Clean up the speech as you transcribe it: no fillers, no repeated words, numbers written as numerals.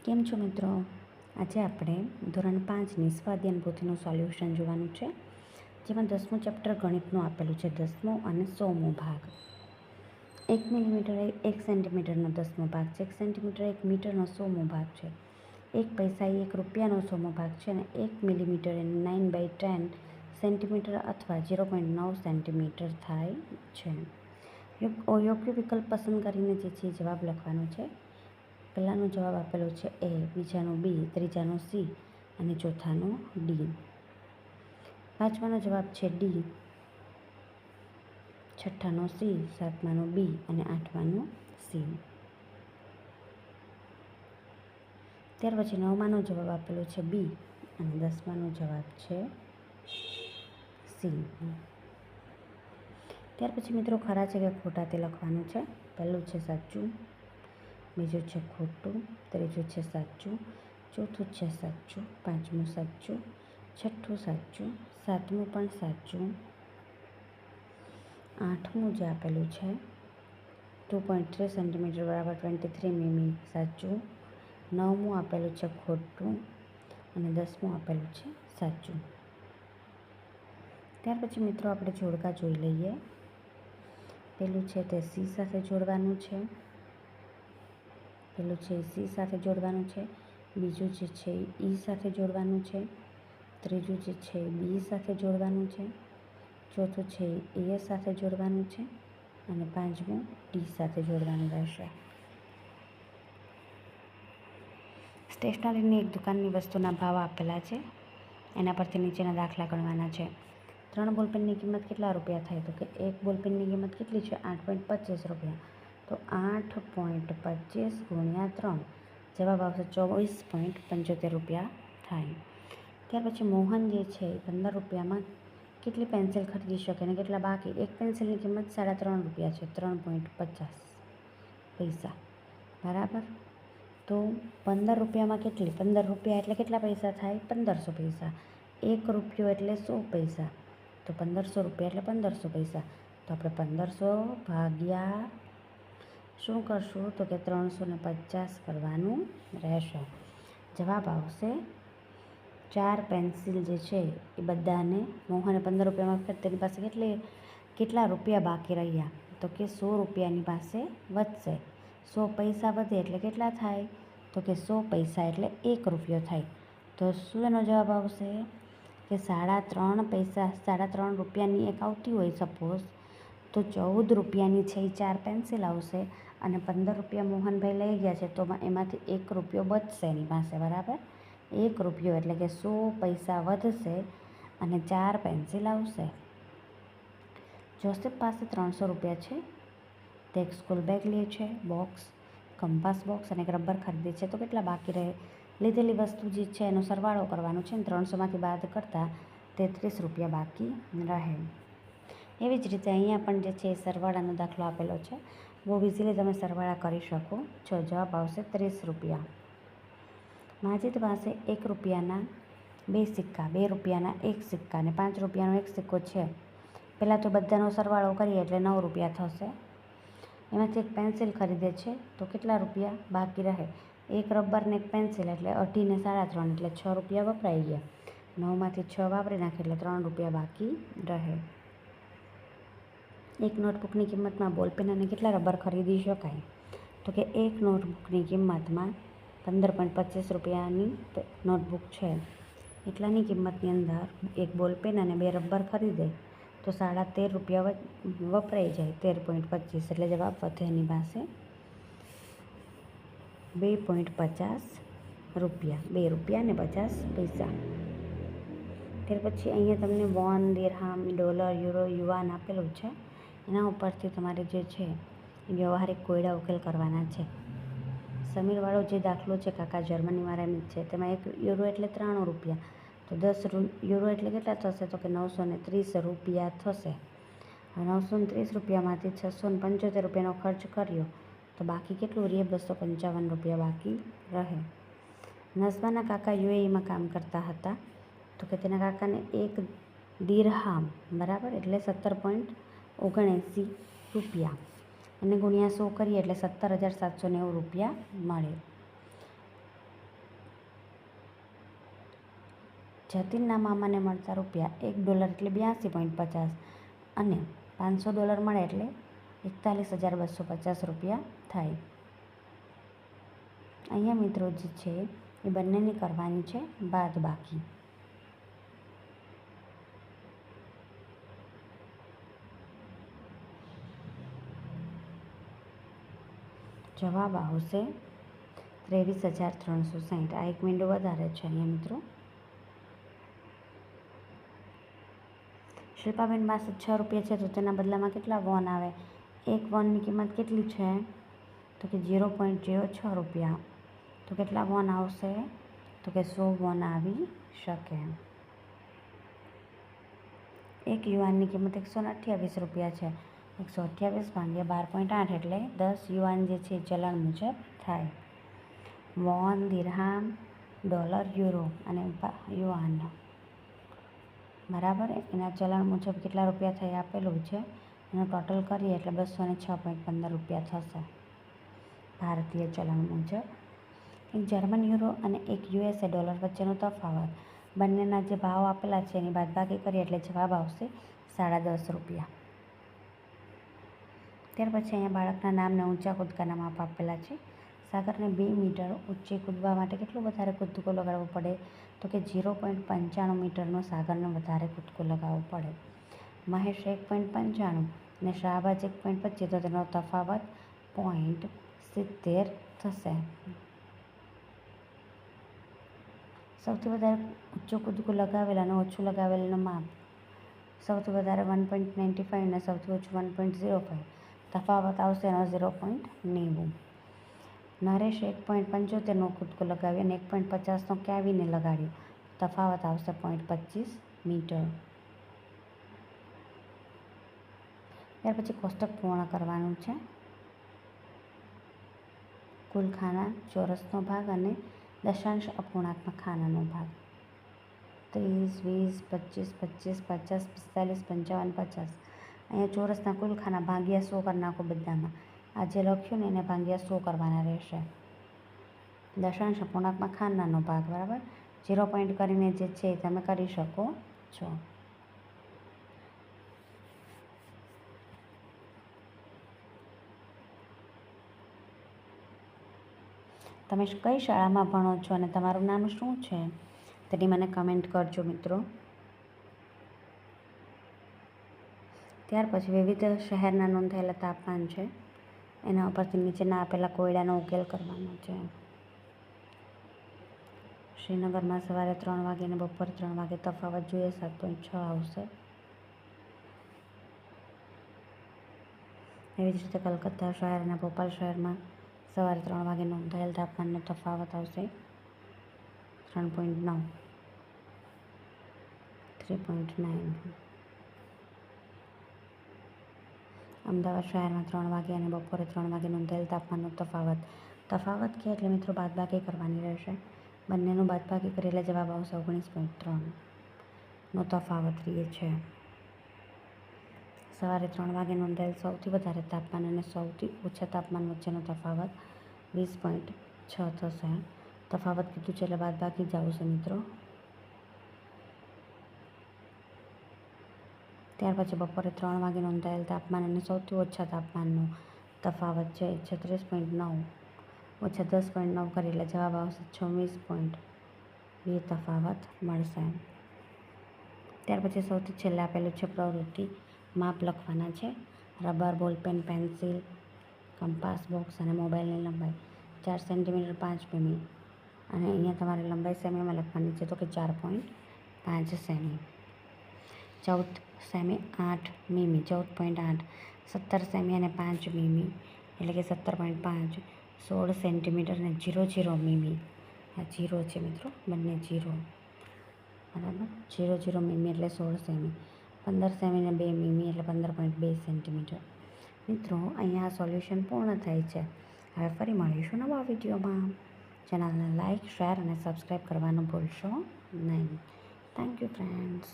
કેમ છો મિત્રો? આજે આપણે ધોરણ 5ની સ્વાધ્યાયન પોથીનું સોલ્યુશન જોવાનું છે, જેમાં 10મું ચેપ્ટર ગણિતનું આપેલું છે, 10મો અને 100મો ભાગ. 1 મિલીમીટર એ 1 સેન્ટીમીટરનો 10મો ભાગ છે, 1 સેન્ટીમીટર 1 મીટરનો 100મો ભાગ છે, 1 પૈસા એ 1 રૂપિયાનો 100મો ભાગ છે અને 1 મિલીમીટર એ 9/10 સેન્ટીમીટર અથવા 0.9 સેન્ટીમીટર થાય છે. યોગ્ય વિકલ્પ પસંદ કરીને જે છે જવાબ લખવાનો છે. પહેલાનો જવાબ આપેલો છે એ, બીજાનો બી, ત્રીજાનો સી અને ચોથાનો ડી. પાંચમાનો જવાબ છે ડી, છઠ્ઠાનો સી, સાતમાનો બી અને આઠમાનો સી. ત્યાર પછી નવમાનો જવાબ આપેલો છે બી અને 10માનો જવાબ છે સી. ત્યાર પછી મિત્રો ખરા છે કે ખોટા તે લખવાનું છે. પહેલું છે સાચું, બીજું છે ખોટું, ત્રીજું છે સાચું, ચોથું છે સાચું, પાંચમું સાચું, છઠ્ઠું સાચું, સાતમું પણ સાચું, આઠમું જે આપેલું છે 2.3 સેન્ટીમીટર બરાબર 23 મીમી સાચું, નવમું આપેલું છે ખોટું અને 10મું આપેલું છે સાચું. ત્યાર પછી મિત્રો આપણે જોડકા જોઈ લઈએ. પેલું છે તે સી સાથે જોડવાનું છે, પેલું છે સી સાથે જોડવાનું છે, બીજું જે છે ઈ સાથે જોડવાનું છે, ત્રીજું જે છે બી સાથે જોડવાનું છે, ચોથું છે એ સાથે જોડવાનું છે અને પાંચમું ડી સાથે જોડવાનું રહેશે. સ્ટેશનરીની એક દુકાનની વસ્તુના ભાવ આપેલા છે, એના પરથી નીચેના દાખલા ગણવાના છે. 3 બોલપેનની કિંમત કેટલા રૂપિયા થાય? તો કે એક બોલપેનની કિંમત કેટલી છે? 8.25 રૂપિયા. તો 8.25 ગુણ્યા 3, જવાબ આવશે 24.75 રૂપિયા થાય. ત્યાર પછી મોહન જે છે 15 રૂપિયામાં કેટલી પેન્સિલ ખરીદી શકે અને કેટલા બાકી? એક પેન્સિલની કિંમત 3.5 રૂપિયા છે, 3.50 પૈસા બરાબર. તો 15 રૂપિયામાં કેટલી? 15 રૂપિયા એટલે કેટલા પૈસા થાય? 1500 પૈસા. 1 રૂપિયો એટલે 100 પૈસા. તો 1500 રૂપિયા એટલે 1500 પૈસા. તો આપણે 1500 ભાગ્યા શું કરશું? તો કે 350 કરવાનું રહેશે. જવાબ આવશે 4 પેન્સિલ જે છે એ બધાને મોહને 15 રૂપિયામાં તેની પાસે કેટલા રૂપિયા બાકી રહ્યા? તો કે 100 રૂપિયાની પાસે વધશે. 100 પૈસા વધે એટલે કેટલા થાય? તો કે 100 પૈસા એટલે 1 રૂપિયો થાય. તો શું એનો જવાબ આવશે? કે 3.5 પૈસા, 3.5 રૂપિયાની એક આવતી હોય સપોઝ, તો 14 રૂપિયાની છે એ 4 પેન્સિલ આવશે અને 15 રૂપિયા મોહનભાઈ લઈ ગયા છે, તો એમાંથી 1 રૂપિયો બચશે એની પાસે બરાબર. 1 રૂપિયો એટલે કે 100 પૈસા વધશે અને 4 પેન્સિલ આવશે. જોસેફ પાસે 300 રૂપિયા છે. તે એક સ્કૂલ બેગ લે છે, બોક્સ, કંપાસ બોક્સ અને એક રબર ખરીદે છે. તો કેટલા બાકી રહે? લીધેલી વસ્તુ જે છે એનો સરવાળો કરવાનો છે અને 300માંથી બાદ કરતાં 33 રૂપિયા બાકી રહે. એવી જ રીતે અહીંયા પણ જે છે એ સરવાળાનો દાખલો આપેલો છે. બહુ ઇઝીલી તમે સરવાળા કરી શકો છો. જવાબ આવશે 30 રૂપિયા. માજીદ પાસે 1 રૂપિયાના 2 સિક્કા, 2 રૂપિયાના 1 સિક્કા અને 5 રૂપિયાનો 1 સિક્કો છે. પહેલાં તો બધાનો સરવાળો કરીએ એટલે 9 રૂપિયા થશે. એમાંથી એક પેન્સિલ ખરીદે છે, તો કેટલા રૂપિયા બાકી રહે? એક રબર ને એક પેન્સિલ એટલે 2.5 ને 3.5 એટલે 6 રૂપિયા વપરાઈ ગયા. 9માંથી 6 વાપરી નાખે એટલે 3 રૂપિયા બાકી રહે. એક નોટબુકની કિંમતમાં બોલપેન અને કેટલા રબર ખરીદી શકાય? તો કે એક નોટબુકની કિંમતમાં 15.25 રૂપિયાની નોટબુક છે, એટલાની કિંમતની અંદર એક બોલપેન અને 2 રબર ખરીદે તો 13.5 રૂપિયા વપરાઈ જાય. 13.25 એટલે જવાબ વધે એની પાસે 2.50 રૂપિયા, 2 રૂપિયા અને 50 પૈસા. ત્યાર પછી અહીંયા તમને વોન, દિરહામ, ડોલર, યુરો, યુઆન આપેલું છે. એના ઉપરથી તમારે જે છે એ વ્યવહારિક કોયડા ઉકેલ કરવાના છે. સમીરવાળો જે દાખલો છે કાકા જર્મનીમાં રમે છે, તેમાં 1 યુરો એટલે 93 રૂપિયા. તો 10 યુરો એટલે કેટલા થશે? તો કે 930 રૂપિયા થશે. હવે 930 રૂપિયામાંથી 675 રૂપિયાનો ખર્ચ કર્યો તો બાકી કેટલું રહે? 255 રૂપિયા બાકી રહે. નઝમાના કાકા યુએઈમાં કામ કરતા હતા, તો કે તેના કાકાને 1 દિરહામ બરાબર એટલે 17.79 રૂપિયા અને ગુણ્યા 100 કરીએ એટલે 17,790 રૂપિયા મળે. જતીનના મામાને મળતા રૂપિયા $1 એટલે $82.50 અને $500 મળે એટલે 41,250 થાય. અહીંયા મિત્રો જે છે એ બંનેની કરવાની છે બાદબાકી. જવાબ આવશે 23,360. આ 1 મીંડો વધારે છે અહીંયા મિત્રો. શિલ્પાબેન પાસે ₹6 છે તો તેના બદલામાં કેટલા વોન આવે? 1 વોનની કિંમત કેટલી છે? તો કે ₹0.06. તો કેટલા વોન આવશે? તો કે 100 વોન આવી શકે. 1 યુઆનની કિંમત ₹128 છે. 128 ભાગ્યા 12.8 એટલે 10 યુઆન જે છે ચલણ મુજબ થાય. વોન, દિરહામ, ડોલર, યુરો અને યુઆન બરાબર એના ચલણ મુજબ કેટલા રૂપિયા થઈ આપેલું છે. એનું ટોટલ કરીએ એટલે ₹206.15 થશે ભારતીય ચલણ મુજબ. એક જર્મન યુરો અને એક યુએસએ ડોલર વચ્ચેનો તફાવત. બંનેના જે ભાવ આપેલા છે એની બાદબાકી કરીએ એટલે જવાબ આવશે ₹10.5. ત્યાર પછી અહીંયા બાળકના નામને ઊંચા કૂદકાના માપ આપેલા છે. સાગરને 2 મીટર ઊંચે કૂદવા માટે કેટલો વધારે કૂદકો લગાડવો પડે? તો કે 0.95 મીટરનો સાગરને વધારે કૂદકો લગાવવો પડે. મહેશ 1.95 અને શાહબાજ 1.25 તો તેનો તફાવત 0.70 થશે. સૌથી વધારે ઊંચો કૂદકો લગાવેલ અને ઓછું લગાવેલનું માપ. સૌથી વધારે 1.95 અને સૌથી ઓછું 1.05. તફાવત આવશે એનો 0.90. નરેશ 1.75નો કૂદકો લગાવ્યો અને 1.50નો કેવીને લગાડ્યો. તફાવત આવશે 0.25 મીટર. ત્યાર પછી કોષ્ટક પૂર્ણ કરવાનું છે. કુલ ખાના, ચોરસનો ભાગ અને દશાંશ અપૂર્ણાંકમાં ખાનાનો ભાગ. 30, 20, 25, 25, 50, 45, 55, 50. અહીંયા ચોરસના કુલ ખાના ભાગ્યા 100 કરી નાખો બધામાં. આ જે લખ્યું ને એને ભાગ્યા 100 કરવાના રહેશે. દશાંશ અપૂર્ણાંકમાં ખાનાનો ભાગ બરાબર 0 પોઈન્ટ કરીને જે છે એ તમે કરી શકો છો. તમે કઈ શાળામાં ભણો છો અને તમારું નામ શું છે તેની મને કમેન્ટ કરજો મિત્રો. ત્યાર પછી વિવિધ શહેરના નોંધાયેલા તાપમાન છે એના ઉપરથી નીચેના આપેલા કોયડાનો ઉકેલ કરવાનો છે. શ્રીનગરમાં સવારે 3 વાગે અને બપોરે 3 વાગે તફાવત જોઈએ 7.6 આવશે. એવી જ રીતે કલકત્તા શહેર અને ભોપાલ શહેરમાં સવારે 3 વાગે નોંધાયેલ તાપમાનનો તફાવત આવશે 3.9. અમદાવાદ શહેરમાં 3 વાગે અને બપોરે 3 વાગે નોંધાયેલ તાપમાનનો તફાવત કે એટલે મિત્રો બાદબાકી કરવાની રહેશે. બંનેનું બાદબાકી કરીએ એટલે જવાબ આવશે 19.3નો તફાવત રહે છે. સવારે 3 વાગે નોંધાયેલ સૌથી વધારે તાપમાન અને સૌથી ઓછા તાપમાન વચ્ચેનો તફાવત 20.6 થશે. તફાવત કીધું છે એટલે બાદબાકી જ આવશે મિત્રો. ત્યાર પછી બપોરે 3 વાગે નોંધાયેલ તાપમાન અને સૌથી ઓછા તાપમાનનો તફાવત છે 36.9 ઓછા 10.9 કરી એટલે જવાબ આવશે 26.2 તફાવત મળશે. ત્યાર પછી સૌથી છેલ્લે આપેલું છે પ્રવૃત્તિ. માપ લખવાના છે. Rubber, ball pen, pencil, compass box અને મોબાઈલની લંબાઈ 4 સેન્ટીમીટર 5 મીમી અને અહીંયા તમારે લંબાઈ સેમીમાં લખવાની છે તો કે 4.5 સેમી. 14 સેમી 8 મીમી 14.8. 17 સેમી અને 5 મીમી એટલે કે 17.5. 16 સેન્ટીમીટર અને 00 મીમી. આ 0 છે મિત્રો, બંને 0 બરાબર. 00 મીમી એટલે 16 સેમી. 15 સેમી અને 2 મીમી એટલે 15.2 સેન્ટીમીટર. મિત્રો અહીંયા સોલ્યુશન પૂર્ણ થાય છે. હવે ફરી મળીશું નવા વિડીયોમાં. ચેનલને લાઇક, શેર અને સબસ્ક્રાઈબ કરવાનું ભૂલશો નહીં. Thank you friends.